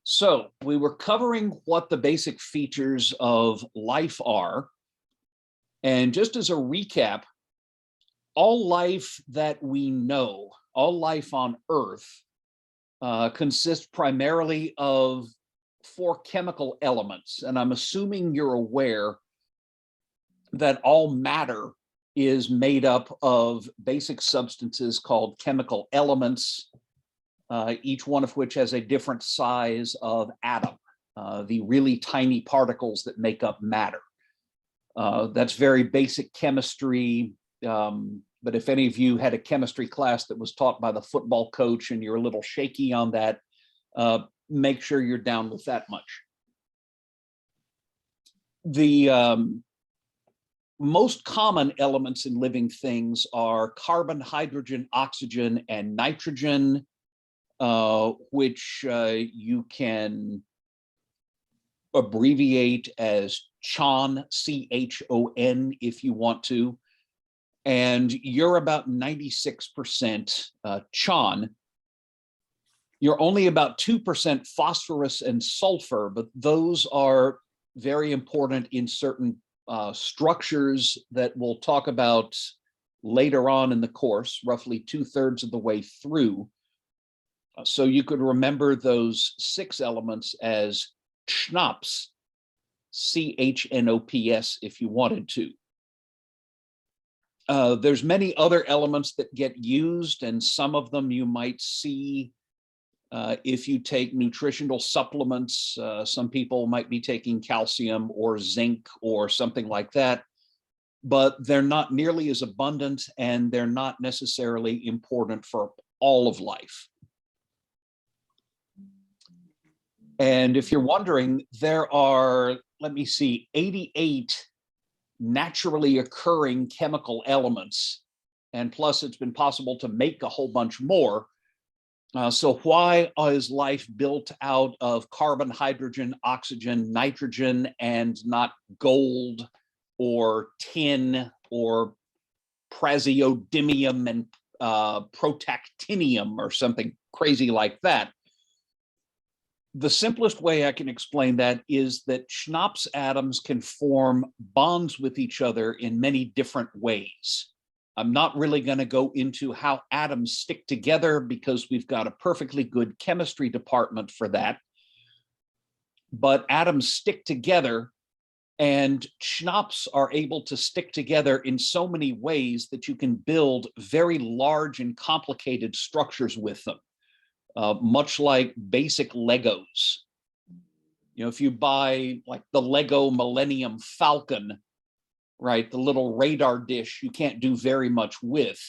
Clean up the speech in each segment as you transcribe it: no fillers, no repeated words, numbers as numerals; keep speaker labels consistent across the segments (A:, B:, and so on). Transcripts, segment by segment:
A: So we were covering what the basic features of life are. And just as a recap, all life that we know, all life on Earth, consists primarily of four chemical elements. And I'm assuming you're aware that all matter is made up of basic substances called chemical elements, each one of which has a different size of atom, the really tiny particles that make up matter. That's very basic chemistry, but if any of you had a chemistry class that was taught by the football coach and you're a little shaky on that, make sure you're down with that much. The most common elements in living things are carbon, hydrogen, oxygen, and nitrogen, which you can abbreviate as CHON, C-H-O-N, if you want to. And you're about 96% CHON. You're only about 2% phosphorus and sulfur, but those are very important in certain structures that we'll talk about later on in the course, roughly 2/3 of the way through. So you could remember those 6 elements as CHNOPS, C-H-N-O-P-S, if you wanted to. There's many other elements that get used, and some of them you might see if you take nutritional supplements. Some people might be taking calcium or zinc or something like that, but they're not nearly as abundant, and they're not necessarily important for all of life. And if you're wondering, there are, let me see, 88 naturally occurring chemical elements, and plus it's been possible to make a whole bunch more. So why is life built out of carbon, hydrogen, oxygen, nitrogen, and not gold or tin or praseodymium and protactinium or something crazy like that? The simplest way I can explain that is that CHNOPS atoms can form bonds with each other in many different ways. I'm not really going to go into how atoms stick together because we've got a perfectly good chemistry department for that. But atoms stick together, and CHNOPS are able to stick together in so many ways that you can build very large and complicated structures with them. Much like basic Legos. You know, if you buy like the Lego Millennium Falcon, right, the little radar dish, you can't do very much with,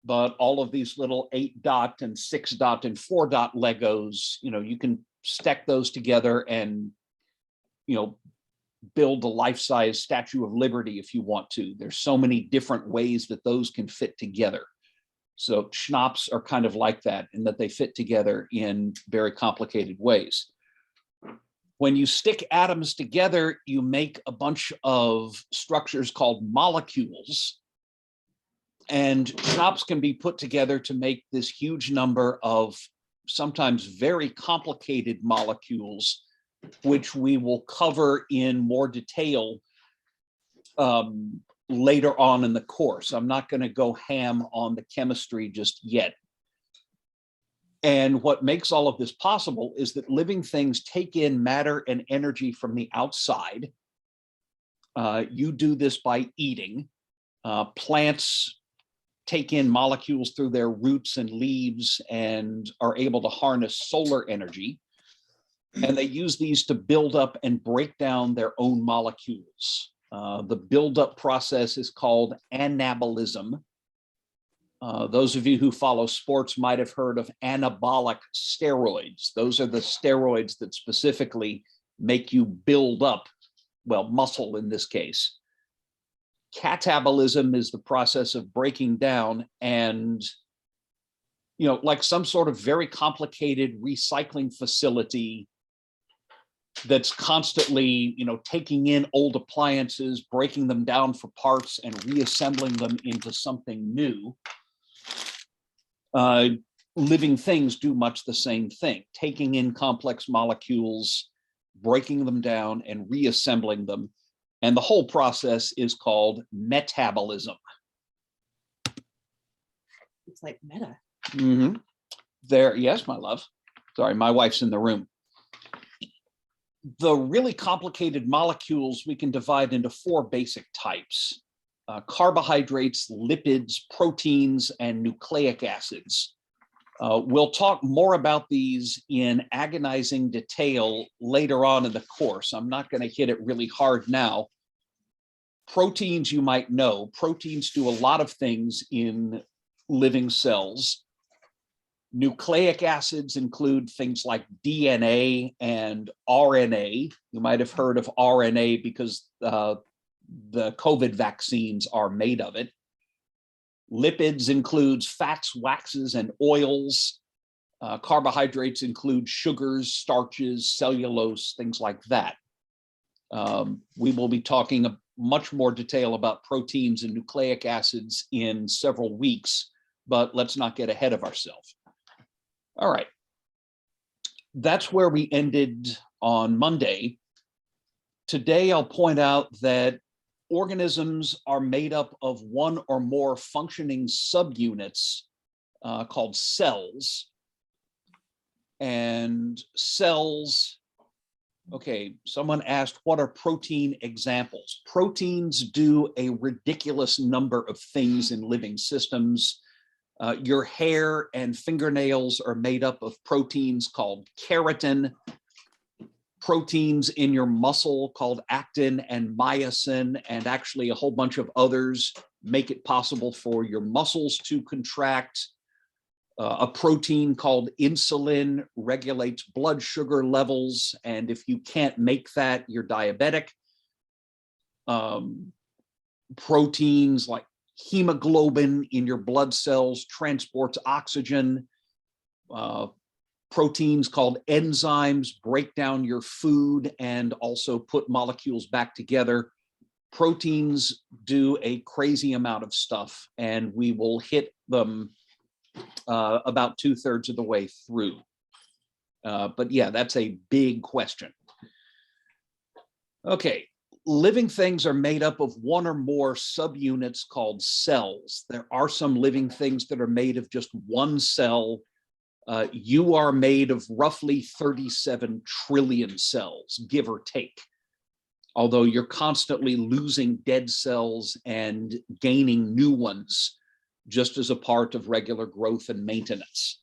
A: but all of these little 8-dot and 6-dot and 4-dot Legos, you know, you can stack those together and, you know, build a life-size Statue of Liberty if you want to. There's so many different ways that those can fit together. So CHNOPS are kind of like that, in that they fit together in very complicated ways. When you stick atoms together, you make a bunch of structures called molecules. And CHNOPS can be put together to make this huge number of sometimes very complicated molecules, which we will cover in more detail later on in the course. I'm not going to go ham on the chemistry just yet. And what makes all of this possible is that living things take in matter and energy from the outside. You do this by eating. Plants take in molecules through their roots and leaves and are able to harness solar energy. And they use these to build up and break down their own molecules. The buildup process is called anabolism. Those of you who follow sports might have heard of anabolic steroids. Those are the steroids that specifically make you build up, well, muscle in this case. Catabolism is the process of breaking down, and, you know, like some sort of very complicated recycling facility that's constantly, you know, taking in old appliances, breaking them down for parts and reassembling them into something new. living things do much the same thing, taking in complex molecules, breaking them down, and reassembling them. And the whole process is called metabolism.
B: It's like meta.
A: Mm-hmm. There, yes, my love. Sorry, my wife's in the room. The really complicated molecules we can divide into four basic types: carbohydrates, lipids, proteins, and nucleic acids. We'll talk more about these in agonizing detail later on in the course. I'm not going to hit it really hard now. Proteins, you might know. Proteins do a lot of things in living cells. Nucleic acids include things like DNA and RNA. You might have heard of RNA because the COVID vaccines are made of it. Lipids includes fats, waxes, and oils. Carbohydrates include sugars, starches, cellulose, things like that. We will be talking much more detail about proteins and nucleic acids in several weeks, but let's not get ahead of ourselves. All right. That's where we ended on Monday. Today, I'll point out that organisms are made up of one or more functioning subunits called cells. And cells, okay, someone asked, what are protein examples? Proteins do a ridiculous number of things in living systems. Your hair and fingernails are made up of proteins called keratin. Proteins in your muscle called actin and myosin, and actually a whole bunch of others, make it possible for your muscles to contract. A protein called insulin regulates blood sugar levels, and if you can't make that, you're diabetic. Proteins like hemoglobin in your blood cells transports oxygen. Proteins called enzymes break down your food and also put molecules back together. Proteins do a crazy amount of stuff, and we will hit them about 2/3 of the way through. But yeah, that's a big question. Okay, living things are made up of one or more subunits called cells. There are some living things that are made of just one cell. You are made of roughly 37 trillion cells, give or take, although you're constantly losing dead cells and gaining new ones just as a part of regular growth and maintenance.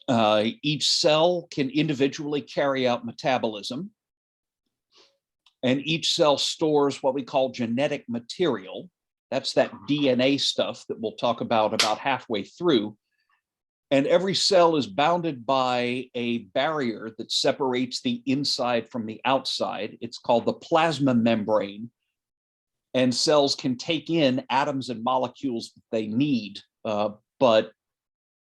A: Each cell can individually carry out metabolism, and each cell stores what we call genetic material. That's that DNA stuff that we'll talk about halfway through. And every cell is bounded by a barrier that separates the inside from the outside. It's called the plasma membrane. And cells can take in atoms and molecules that they need, but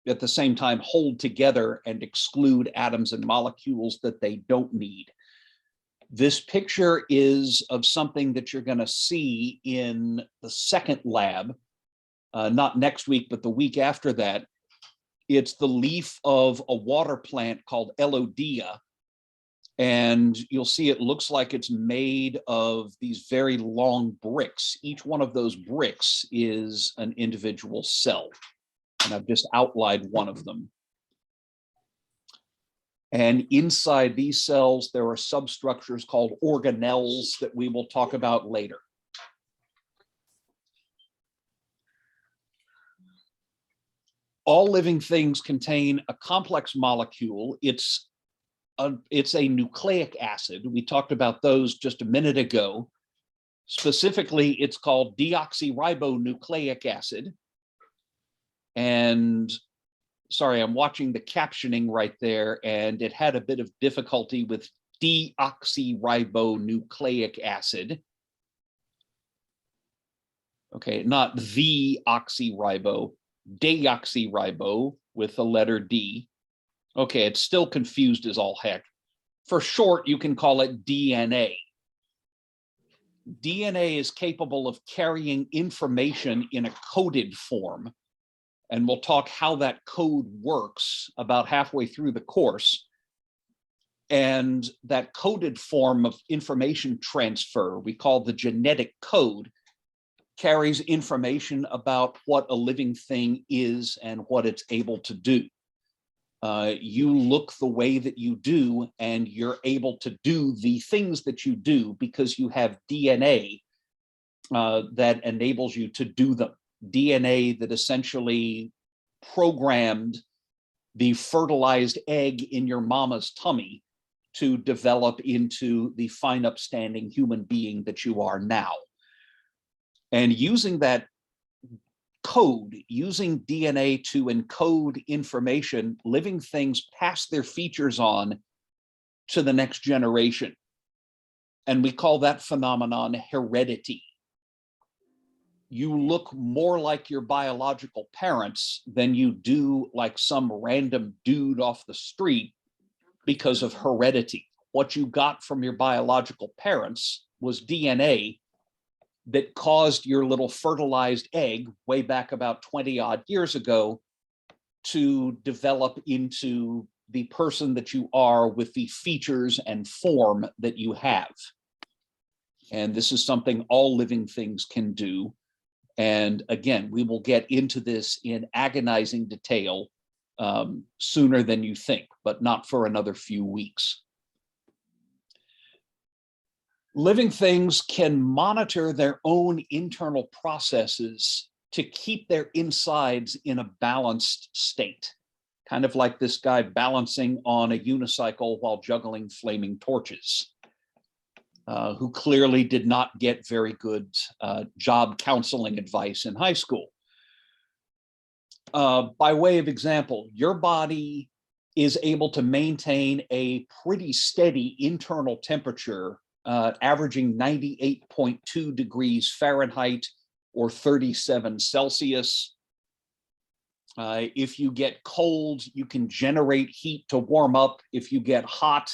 A: at the same time hold together and exclude atoms and molecules that they don't need. This picture is of something that you're going to see in the second lab, not next week, but the week after that. It's the leaf of a water plant called Elodea. And you'll see it looks like it's made of these very long bricks. Each one of those bricks is an individual cell. And I've just outlined one of them. And inside these cells, there are substructures called organelles that we will talk about later. All living things contain a complex molecule. It's a nucleic acid. We talked about those just a minute ago. Specifically, it's called deoxyribonucleic acid. And sorry, I'm watching the captioning right there, and it had a bit of difficulty with deoxyribonucleic acid. Okay, not the oxyribo, deoxyribo with the letter D. Okay, it's still confused as all heck. For short, you can call it DNA. DNA is capable of carrying information in a coded form. And we'll talk how that code works about halfway through the course. And that coded form of information transfer, we call the genetic code, carries information about what a living thing is and what it's able to do. You look the way that you do, and you're able to do the things that you do because you have DNA that enables you to do them. DNA that essentially programmed the fertilized egg in your mama's tummy to develop into the fine, upstanding human being that you are now. And using that code, using DNA to encode information, living things pass their features on to the next generation. And we call that phenomenon heredity. You look more like your biological parents than you do like some random dude off the street because of heredity. What you got from your biological parents was DNA that caused your little fertilized egg way back about 20 odd years ago to develop into the person that you are with the features and form that you have. And this is something all living things can do. And again, we will get into this in agonizing detail sooner than you think, but not for another few weeks. Living things can monitor their own internal processes to keep their insides in a balanced state, kind of like this guy balancing on a unicycle while juggling flaming torches. Who clearly did not get very good job counseling advice in high school. By way of example, your body is able to maintain a pretty steady internal temperature, averaging 98.2 degrees Fahrenheit or 37 Celsius. If you get cold, you can generate heat to warm up. If you get hot,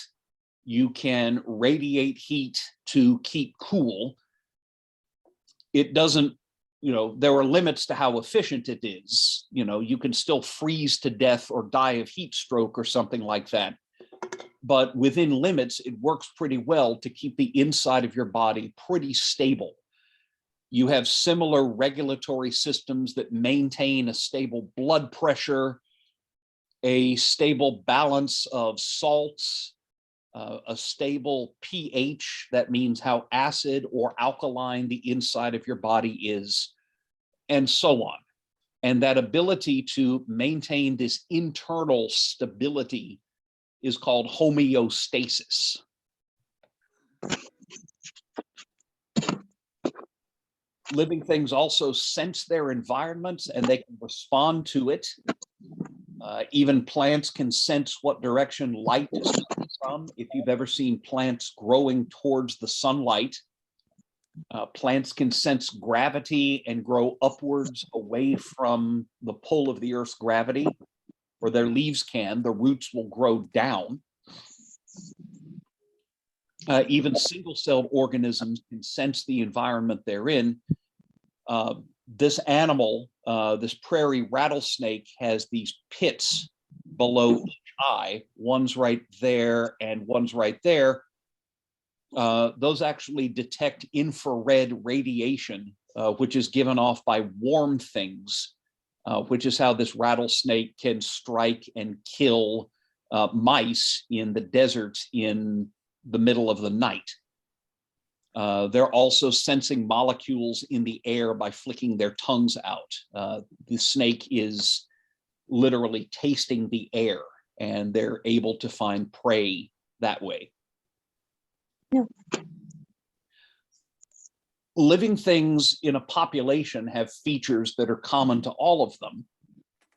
A: you can radiate heat to keep cool. It doesn't, there are limits to how efficient it is. You can still freeze to death or die of heat stroke or something like that. But within limits, it works pretty well to keep the inside of your body pretty stable. You have similar regulatory systems that maintain a stable blood pressure, a stable balance of salts, a stable pH, that means how acid or alkaline the inside of your body is, and so on. And that ability to maintain this internal stability is called homeostasis. Living things also sense their environments and they can respond to it. Even plants can sense what direction light is coming from. If you've ever seen plants growing towards the sunlight, plants can sense gravity and grow upwards away from the pull of the Earth's gravity, or their leaves can. The roots will grow down. Even single-celled organisms can sense the environment they're in. This animal, this prairie rattlesnake, has these pits below each eye. One's right there and one's right there. Those actually detect infrared radiation, which is given off by warm things, which is how this rattlesnake can strike and kill mice in the desert in the middle of the night. They're also sensing molecules in the air by flicking their tongues out. The snake is literally tasting the air, and they're able to find prey that way.
B: Yeah.
A: Living things in a population have features that are common to all of them,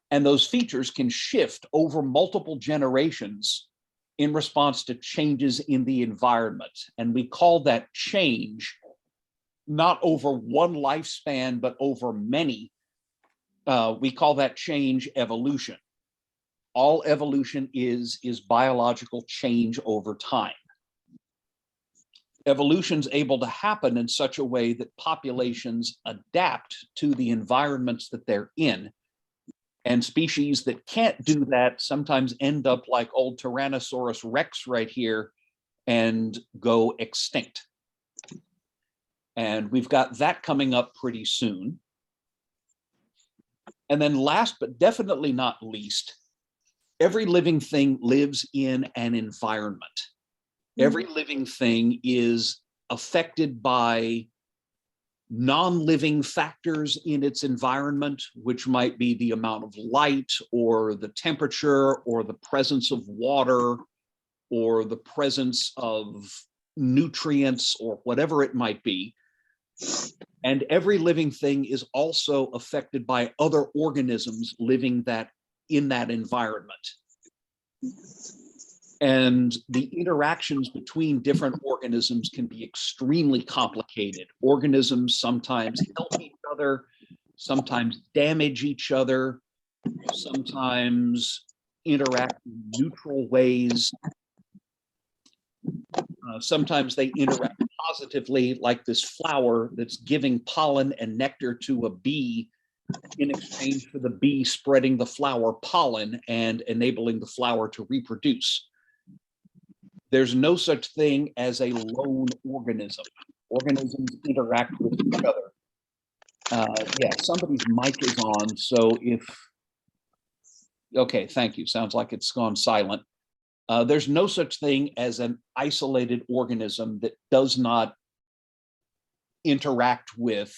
A: and those features can shift over multiple generations in response to changes in the environment. And we call that change not over one lifespan, but over many. We call that change evolution. All evolution is biological change over time. Evolution's able to happen in such a way that populations adapt to the environments that they're in And species that can't do that sometimes end up like old Tyrannosaurus Rex right here and go extinct. And we've got that coming up pretty soon. And then last but definitely not least, every living thing lives in an environment. Every living thing is affected by non-living factors in its environment, which might be the amount of light or the temperature or the presence of water or the presence of nutrients or whatever it might be. And every living thing is also affected by other organisms living in that environment. And the interactions between different organisms can be extremely complicated. Organisms sometimes help each other, sometimes damage each other, sometimes interact in neutral ways. Sometimes they interact positively, like this flower that's giving pollen and nectar to a bee in exchange for the bee spreading the flower pollen and enabling the flower to reproduce. There's no such thing as a lone organism. Organisms interact with each other. Yeah, somebody's mic is on, so okay, thank you. Sounds like it's gone silent. There's no such thing as an isolated organism that does not interact with,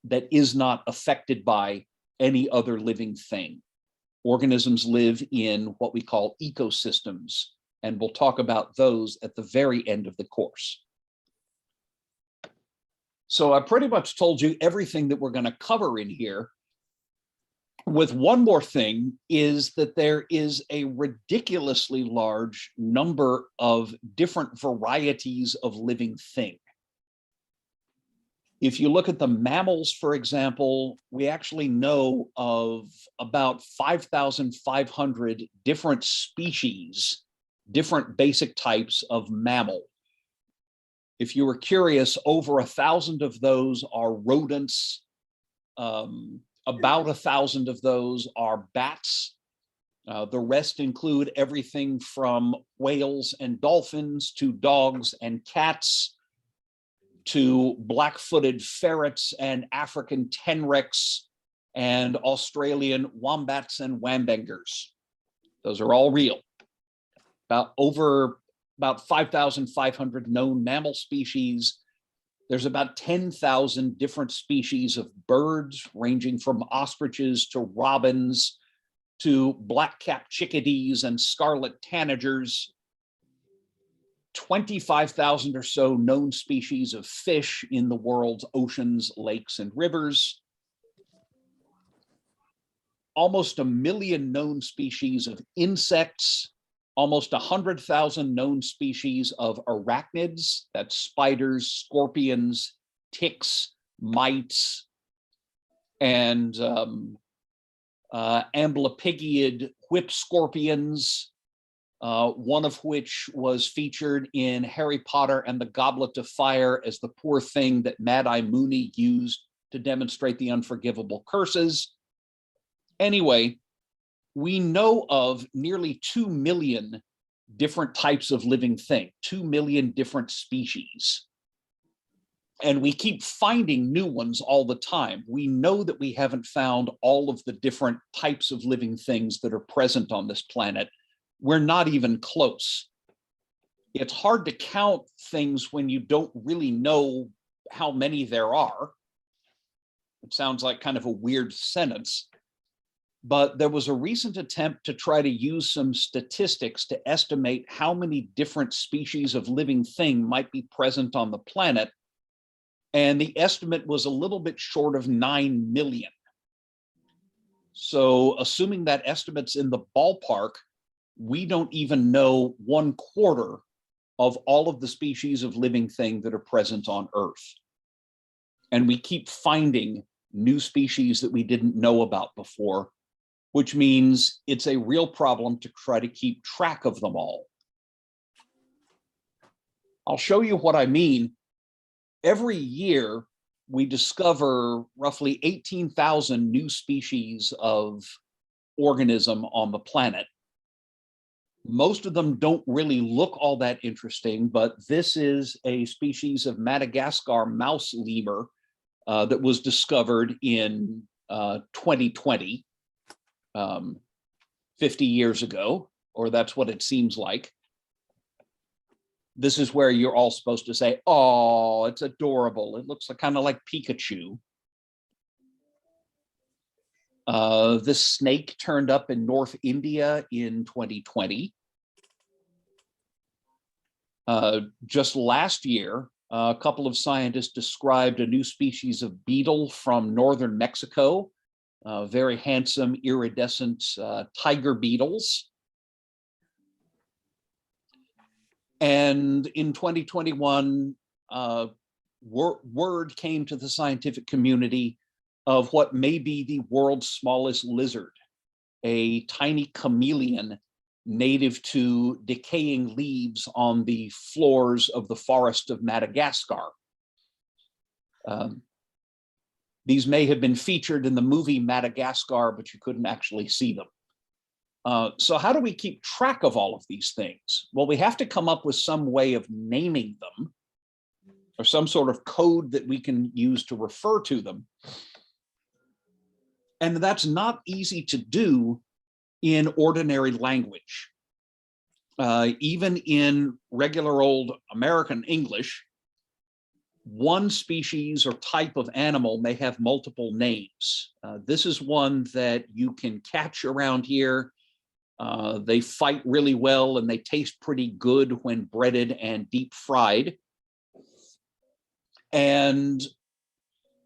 A: that is not affected by any other living thing. Organisms live in what we call ecosystems, and we'll talk about those at the very end of the course. So I pretty much told you everything that we're going to cover in here, with one more thing, is that there is a ridiculously large number of different varieties of living thing. If you look at the mammals, for example, we actually know of about 5,500 different species, different basic types of mammal. If you were curious, over 1,000 of those are rodents. About 1,000 of those are bats. The rest include everything from whales and dolphins to dogs and cats to black-footed ferrets and African tenrecs and Australian wombats and wambangers. Those are all real. About 5,500 known mammal species. There's about 10,000 different species of birds, ranging from ostriches to robins to black-capped chickadees and scarlet tanagers. 25,000 or so known species of fish in the world's oceans, lakes, and rivers. Almost 1 million known species of insects. Almost 100,000 known species of arachnids, that's spiders, scorpions, ticks, mites, and amblypygiid whip scorpions, one of which was featured in Harry Potter and the Goblet of Fire as the poor thing that Mad-Eye Moody used to demonstrate the unforgivable curses. Anyway, we know of nearly 2 million different types of living thing, 2 million different species. And we keep finding new ones all the time. We know that we haven't found all of the different types of living things that are present on this planet. We're not even close. It's hard to count things when you don't really know how many there are. It sounds like kind of a weird sentence. But there was a recent attempt to try to use some statistics to estimate how many different species of living thing might be present on the planet. And the estimate was a little bit short of 9 million. So assuming that estimate's in the ballpark, we don't even know 1/4 of all of the species of living thing that are present on Earth. And we keep finding new species that we didn't know about before, which means it's a real problem to try to keep track of them all. I'll show you what I mean. Every year, we discover roughly 18,000 new species of organism on the planet. Most of them don't really look all that interesting, but this is a species of Madagascar mouse lemur that was discovered in 2020, 50 years ago, or that's what it seems like. This is where you're all supposed to say, oh, it's adorable. It looks kind of like Pikachu. This snake turned up in North India in 2020. Just last year, a couple of scientists described a new species of beetle from northern Mexico, very handsome iridescent tiger beetles. And in 2021, word came to the scientific community of what may be the world's smallest lizard, a tiny chameleon native to decaying leaves on the floors of the forest of Madagascar. These may have been featured in the movie Madagascar, but you couldn't actually see them. So how do we keep track of all of these things? Well, we have to come up with some way of naming them, or some sort of code that we can use to refer to them. And that's not easy to do in ordinary language. Even in regular old American English, one species or type of animal may have multiple names. This is one that you can catch around here. They fight really well and they taste pretty good when breaded and deep fried. And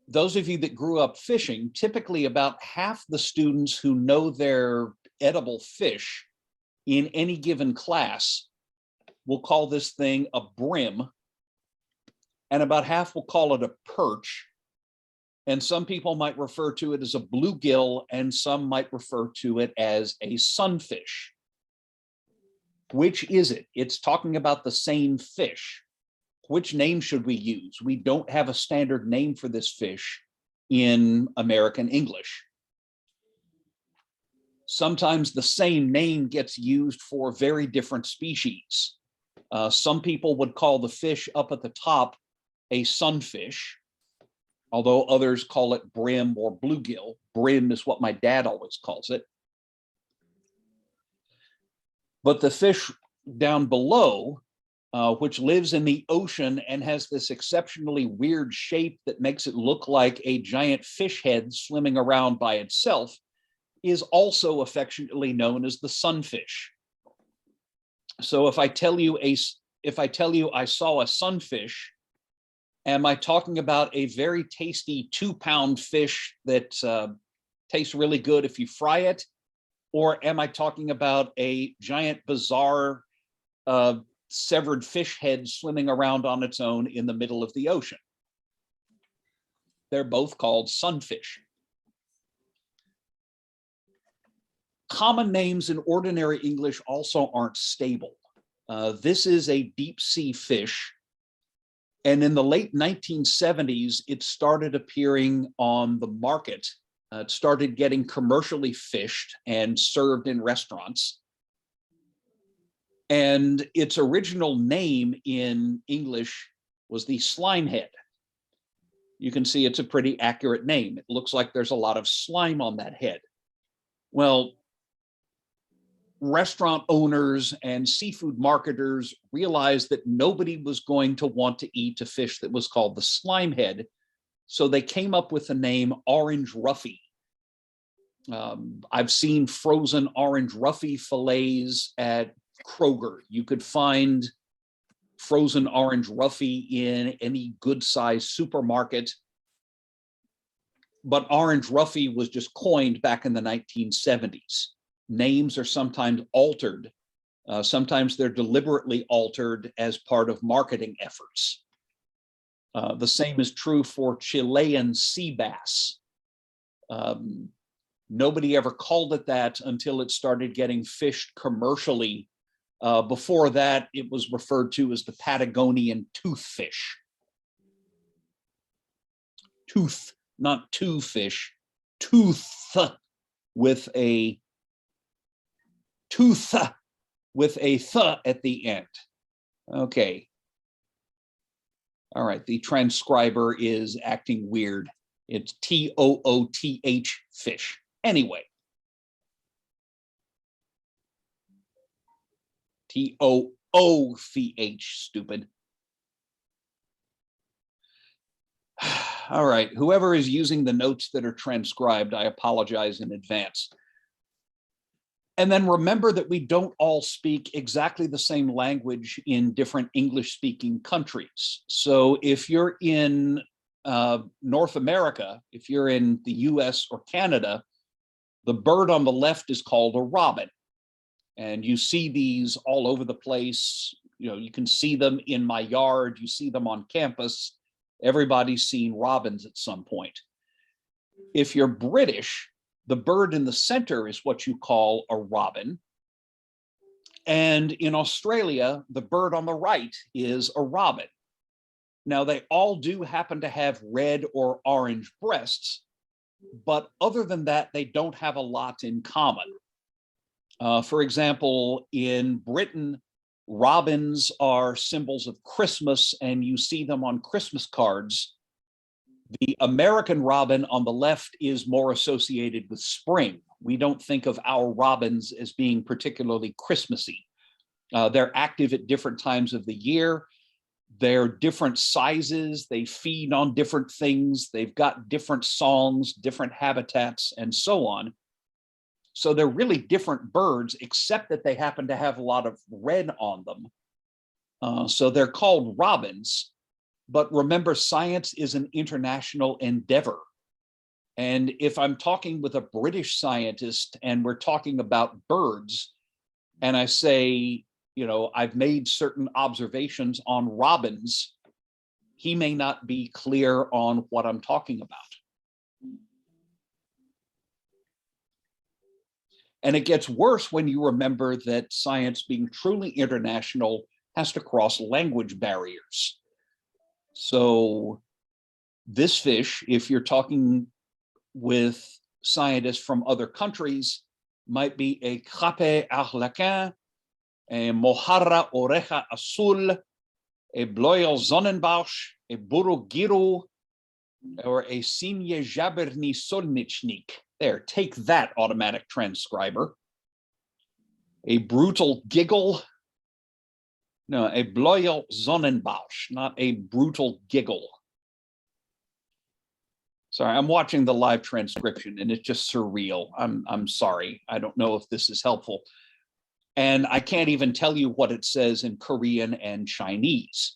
A: those of you that grew up fishing, typically about half the students who know their edible fish in any given class will call this thing a brim, and about half will call it a perch. And some people might refer to it as a bluegill, and some might refer to it as a sunfish. Which is it? It's talking about the same fish. Which name should we use? We don't have a standard name for this fish in American English. Sometimes the same name gets used for very different species. Some people would call the fish up at the top a sunfish, although others call it brim or bluegill. Brim is what my dad always calls it. But the fish down below, which lives in the ocean and has this exceptionally weird shape that makes it look like a giant fish head swimming around by itself, is also affectionately known as the sunfish. So if I tell you I saw a sunfish, am I talking about a very tasty 2-pound fish that tastes really good if you fry it? Or am I talking about a giant, bizarre, severed fish head swimming around on its own in the middle of the ocean? They're both called sunfish. Common names in ordinary English also aren't stable. This is a deep sea fish. And in the late 1970s, it started appearing on the market. It started getting commercially fished and served in restaurants. And its original name in English was the slimehead. You can see it's a pretty accurate name. It looks like there's a lot of slime on that head. Well, restaurant owners and seafood marketers realized that nobody was going to want to eat a fish that was called the slimehead. So they came up with the name orange roughy. I've seen frozen orange roughy fillets at Kroger. You could find frozen orange roughy in any good sized supermarket. But orange roughy was just coined back in the 1970s. Names are sometimes altered. Sometimes they're deliberately altered as part of marketing efforts. The same is true for Chilean sea bass. Nobody ever called it that until it started getting fished commercially. Before that, it was referred to as the Patagonian toothfish. Tooth, not two fish, tooth with a tooth with a th at the end. Okay. All right, the transcriber is acting weird. It's Tooth, fish. Anyway. Tooth, stupid. All right, whoever is using the notes that are transcribed, I apologize in advance. And then remember that we don't all speak exactly the same language in different English-speaking countries. So if you're in North America, if you're in the US or Canada, the bird on the left is called a robin. And you see these all over the place. You know, you can see them in my yard, you see them on campus. Everybody's seen robins at some point. If you're British, the bird in the center is what you call a robin. And in Australia, the bird on the right is a robin. Now, they all do happen to have red or orange breasts, but other than that, they don't have a lot in common. For example, in Britain, robins are symbols of Christmas, and you see them on Christmas cards. The American robin on the left is more associated with spring. We don't think of our robins as being particularly Christmassy. They're active at different times of the year. They're different sizes. They feed on different things. They've got different songs, different habitats, and so on. So they're really different birds, except that they happen to have a lot of red on them. So they're called robins. But remember, science is an international endeavor. And if I'm talking with a British scientist and we're talking about birds, and I say, you know, I've made certain observations on robins, he may not be clear on what I'm talking about. And it gets worse when you remember that science, being truly international, has to cross language barriers. So this fish, if you're talking with scientists from other countries, might be a crape arlequin, a mojarra oreja azul, a bloyel sonnenbausch, a burugiru, or a sinje jaberni solnichnik. There, take that, automatic transcriber. A brutal giggle. No, a bloyel sonnenbausch, not a brutal giggle. Sorry, I'm watching the live transcription and it's just surreal. I'm sorry. I don't know if this is helpful. And I can't even tell you what it says in Korean and Chinese.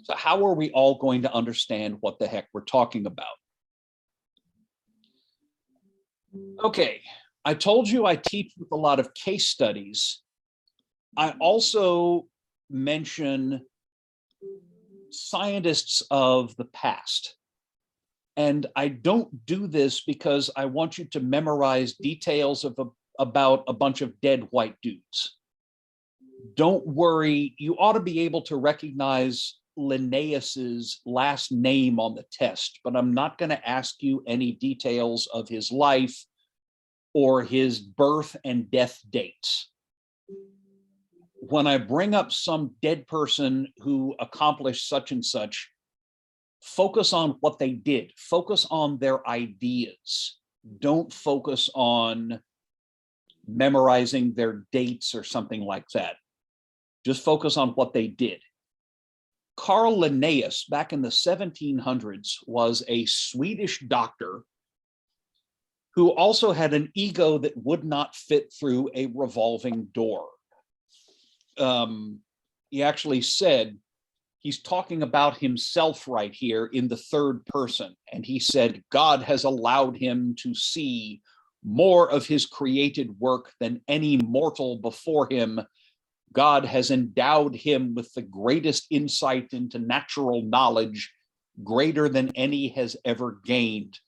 A: So how are we all going to understand what the heck we're talking about? Okay, I told you I teach with a lot of case studies. I also mention scientists of the past. And I don't do this because I want you to memorize details of about a bunch of dead white dudes. Don't worry, you ought to be able to recognize Linnaeus's last name on the test, but I'm not going to ask you any details of his life or his birth and death dates. When I bring up some dead person who accomplished such and such, focus on what they did. Focus on their ideas. Don't focus on memorizing their dates or something like that. Just focus on what they did. Carl Linnaeus, back in the 1700s, was a Swedish doctor who also had an ego that would not fit through a revolving door. He actually said, he's talking about himself right here in the third person. And he said, God has allowed him to see more of his created work than any mortal before him. God has endowed him with the greatest insight into natural knowledge, greater than any has ever gained.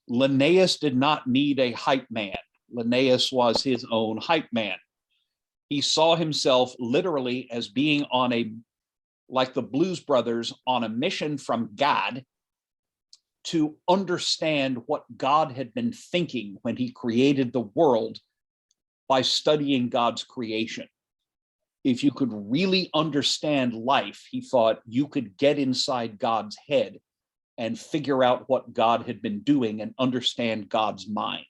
A: Linnaeus did not need a hype man. Linnaeus was his own hype man. He saw himself literally as being on a, like the Blues Brothers, on a mission from God to understand what God had been thinking when he created the world by studying God's creation. If you could really understand life, he thought you could get inside God's head and figure out what God had been doing and understand God's mind.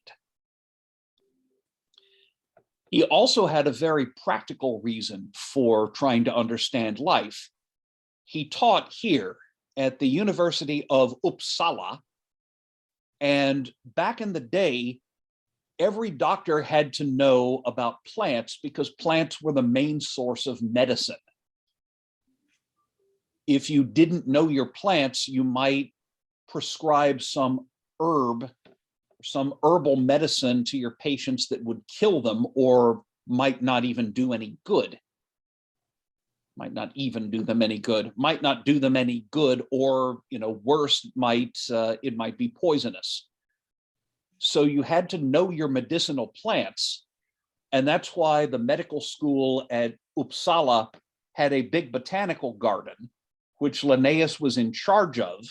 A: He also had a very practical reason for trying to understand life. He taught here at the University of Uppsala, and back in the day, every doctor had to know about plants because plants were the main source of medicine. If you didn't know your plants, you might prescribe some herb, some herbal medicine to your patients that would kill them or might not even do any good. Might not even do them any good, might not do them any good, or worse, it might be poisonous. So you had to know your medicinal plants, and that's why the medical school at Uppsala had a big botanical garden, which Linnaeus was in charge of.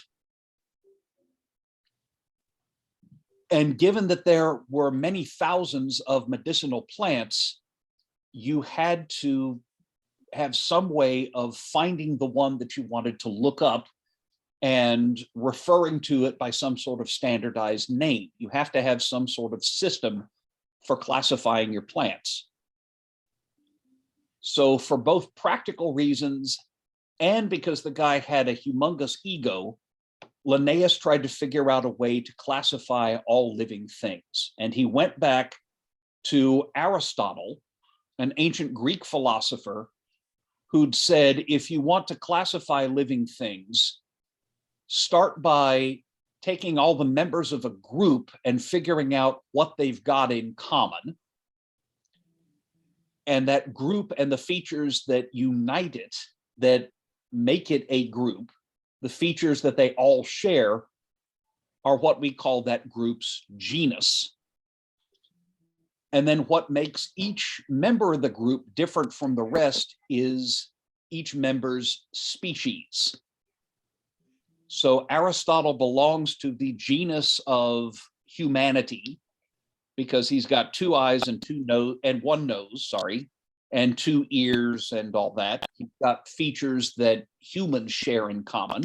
A: And given that there were many thousands of medicinal plants, you had to have some way of finding the one that you wanted to look up and referring to it by some sort of standardized name. You have to have some sort of system for classifying your plants. So for both practical reasons and because the guy had a humongous ego, Linnaeus tried to figure out a way to classify all living things. And he went back to Aristotle, an ancient Greek philosopher, who'd said, if you want to classify living things, start by taking all the members of a group and figuring out what they've got in common. And that group and the features that unite it, that make it a group, the features that they all share, are what we call that group's genus. And then what makes each member of the group different from the rest is each member's species. So Aristotle belongs to the genus of humanity because he's got 2 eyes and 1 nose, and 2 ears and all that. He's got features that humans share in common.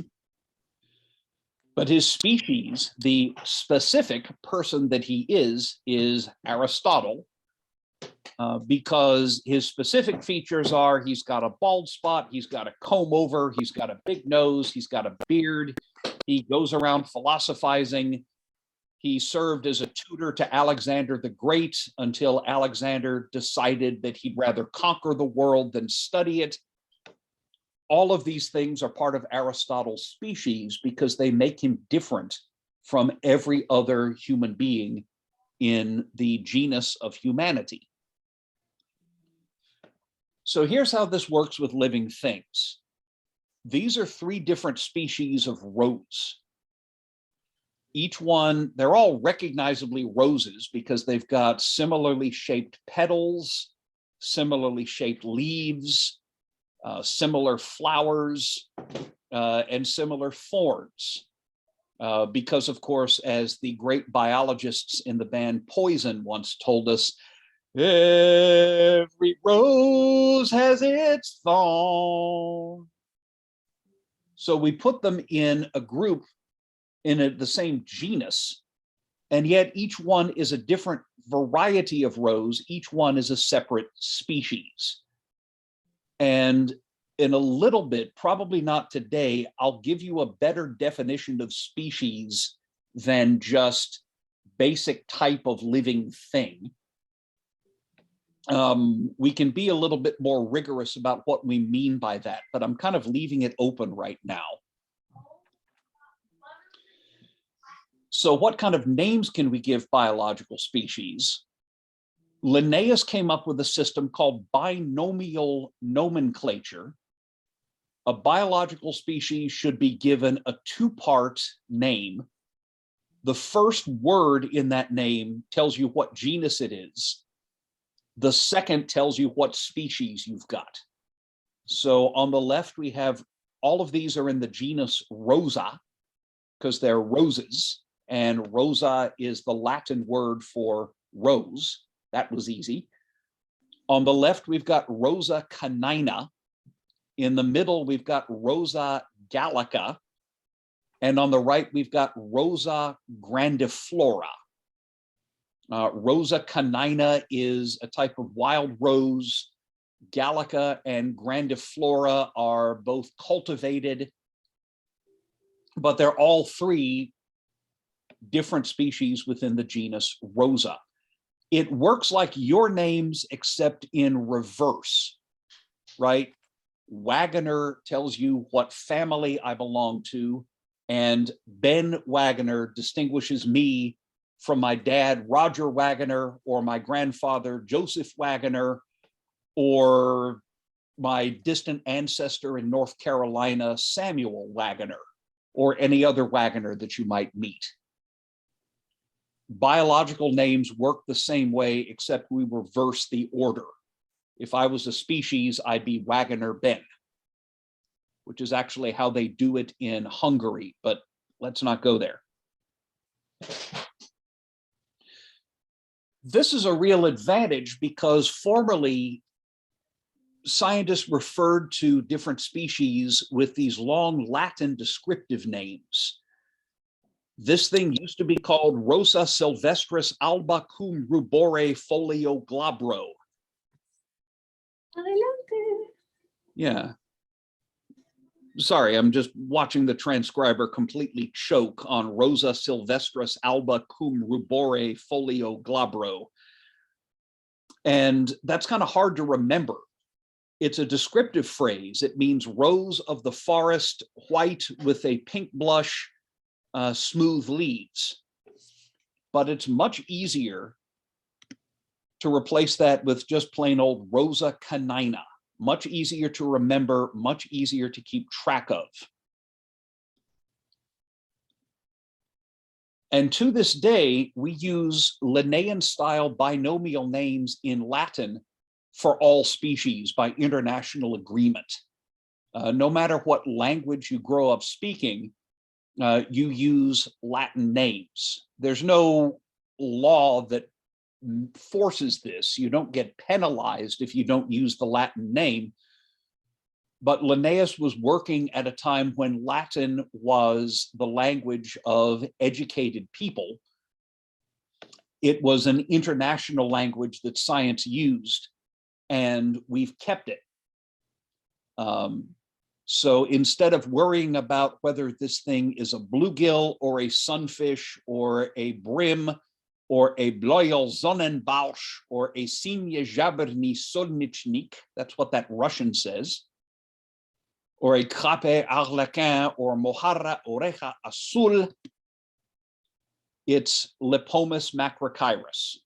A: But his species, the specific person that he is Aristotle, because his specific features are he's got a bald spot, he's got a comb over, he's got a big nose, he's got a beard, he goes around philosophizing. He served as a tutor to Alexander the Great until Alexander decided that he'd rather conquer the world than study it. All of these things are part of Aristotle's species because they make him different from every other human being in the genus of humanity. So here's how this works with living things. These are 3 different species of rose. Each one, they're all recognizably roses because they've got similarly shaped petals, similarly shaped leaves, similar flowers, and similar thorns. Because, of course, as the great biologists in the band Poison once told us, every rose has its thorn. So we put them in a group in the same genus, and yet each one is a different variety of rose. Each one is a separate species. And in a little bit, probably not today, I'll give you a better definition of species than just basic type of living thing. We can be a little bit more rigorous about what we mean by that, but I'm kind of leaving it open right now. So what kind of names can we give biological species? Linnaeus came up with a system called binomial nomenclature. A biological species should be given a 2-part name. The first word in that name tells you what genus it is. The second tells you what species you've got. So on the left, we have all of these are in the genus Rosa because they're roses. And rosa is the Latin word for rose. That was easy. On the left, we've got Rosa canina. In the middle, we've got Rosa gallica. And on the right, we've got Rosa grandiflora. Rosa canina is a type of wild rose. Gallica and grandiflora are both cultivated, but they're all three different species within the genus Rosa. It works like your names, except in reverse, right? Wagoner tells you what family I belong to, and Ben Wagoner distinguishes me from my dad, Roger Wagoner, or my grandfather, Joseph Wagoner, or my distant ancestor in North Carolina, Samuel Wagoner, or any other Wagoner that you might meet. Biological names work the same way, except we reverse the order. If I was a species, I'd be Wagoner Ben, which is actually how they do it in Hungary, but let's not go there. This is a real advantage because formerly scientists referred to different species with these long Latin descriptive names. This thing used to be called Rosa sylvestris alba cum rubore folio glabro.
B: I love it.
A: Yeah. Sorry, I'm just watching the transcriber completely choke on Rosa sylvestris alba cum rubore folio glabro. And that's kind of hard to remember. It's a descriptive phrase. It means rose of the forest, white with a pink blush, smooth leaves. But it's much easier to replace that with just plain old Rosa canina. Much easier to remember, much easier to keep track of. And to this day, we use Linnaean-style binomial names in Latin for all species by international agreement. No matter what language you grow up speaking, you use Latin names. There's no law that forces this. You don't get penalized if you don't use the Latin name. But Linnaeus was working at a time when Latin was the language of educated people. It was an international language that science used, and we've kept it. So instead of worrying about whether this thing is a bluegill or a sunfish or a brim or a Bloyal Sonnenbausch or a Sinje Jaberny Solnichnik, that's what that Russian says, or a Crape Arlequin or Mojarra Oreja Azul, it's Lepomis macrochirus.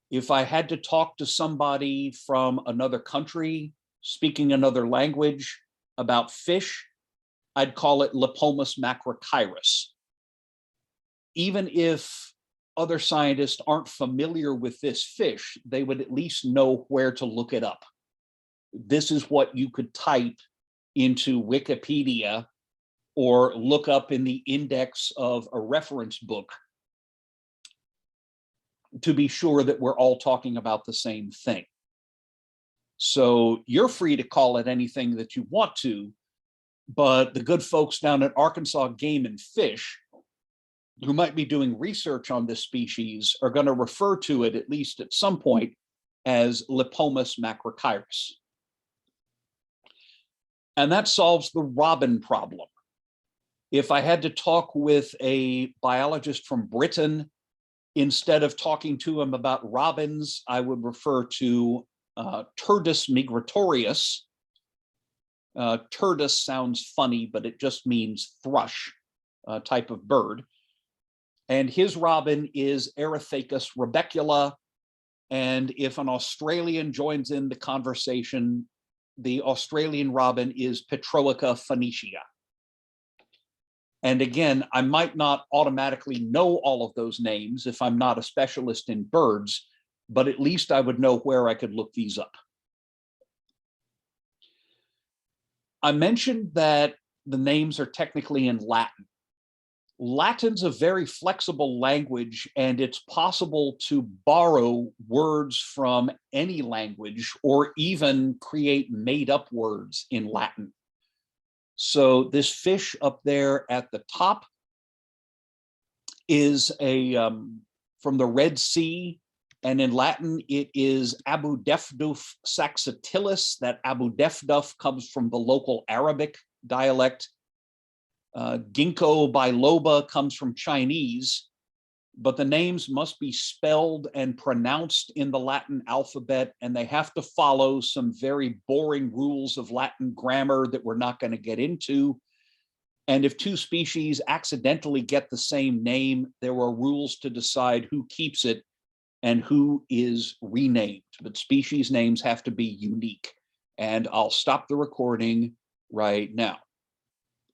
A: If I had to talk to somebody from another country, speaking another language about fish, I'd call it Lepomis macrochirus. Even if other scientists aren't familiar with this fish, they would at least know where to look it up. This is what you could type into Wikipedia or look up in the index of a reference book to be sure that we're all talking about the same thing. So you're free to call it anything that you want to, but the good folks down at Arkansas Game and Fish, who might be doing research on this species, are going to refer to it, at least at some point, as Lepomis macrochirus. And that solves the robin problem. If I had to talk with a biologist from Britain, instead of talking to him about robins, I would refer to Turdus migratorius. Turdus sounds funny, but it just means thrush type of bird. And his robin is Erythacus rubecula. And if an Australian joins in the conversation, the Australian robin is Petroica phoenicia. And again, I might not automatically know all of those names if I'm not a specialist in birds, but at least I would know where I could look these up. I mentioned that the names are technically in Latin. Latin's a very flexible language, and it's possible to borrow words from any language or even create made-up words in Latin. So this fish up there at the top is from the Red Sea, and in Latin it is Abudefduf saxatilis. That Abudefduf comes from the local Arabic dialect. Ginkgo biloba comes from Chinese, but the names must be spelled and pronounced in the Latin alphabet, and they have to follow some very boring rules of Latin grammar that we're not going to get into. And if two species accidentally get the same name, there are rules to decide who keeps it and who is renamed. But species names have to be unique. And I'll stop the recording right now.